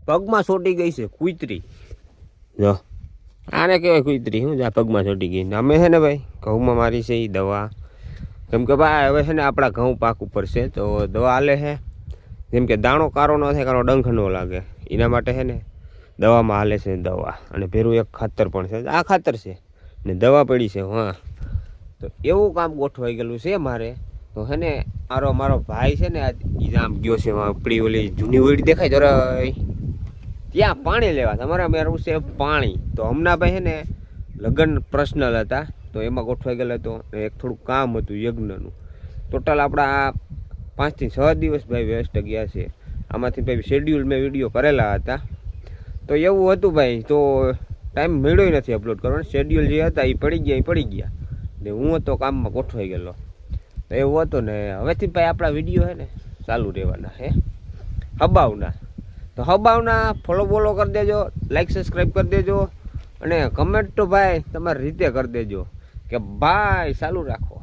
પગમાં ચોટી ગઈ છે કૂતરી. જો આને કહેવાય કૂતરી. શું જા પગમાં ચોટી ગઈ ને અમે છે ને ભાઈ ઘઉંમાં મારી છે એ દવા. કેમ કે ભાઈ હવે છે ને આપણા ઘઉં પાક ઉપર છે તો દવા હાલે છે. જેમ કે દાણો કારો ન થાય, કારો ડંખ ન લાગે એના માટે છે ને દવામાં હાલે છે દવા. અને ભેરું એક ખાતર પણ છે, આ ખાતર છે ને દવા પડી છે. હા, તો એવું કામ ગોઠવાઈ ગયેલું છે મારે. તો છે ને મારો ભાઈ છે ને આમ ગયો છે આપણી ઓલી જૂની ઓળી દેખાય જરા ત્યાં પાણી લેવા. તમારે મેરું છે પાણી. તો હમણાં ભાઈ છે ને લગ્ન પર્સનલ હતા તો એમાં ગોઠવાઈ ગયેલો હતો. એક થોડુંક કામ હતું યજ્ઞનું. ટોટલ આપણા 5 થી 6 દિવસ ભાઈ વેસ્ટ ગયા છે. આમાંથી ભાઈ શેડ્યુલ મેં વિડીયો કરેલા હતા તો એવું હતું ભાઈ. તો ટાઈમ મળ્યો નથી અપલોડ કરવાનો. શેડ્યુલ જે હતા એ પડી ગયા ને હું હતો કામમાં ગોઠવાઈ ગયેલો. તો એવું હતું ને હવેથી ભાઈ આપણા વિડીયો છે ને ચાલુ રહેવાના હે હબાવના. તો હબાવના ફોલો કરી દેજો, લાઈક સબસ્ક્રાઈબ કરી દેજો અને કમેન્ટ તો ભાઈ તમારી રીતે કરી દેજો કે ભાઈ ચાલુ રાખો.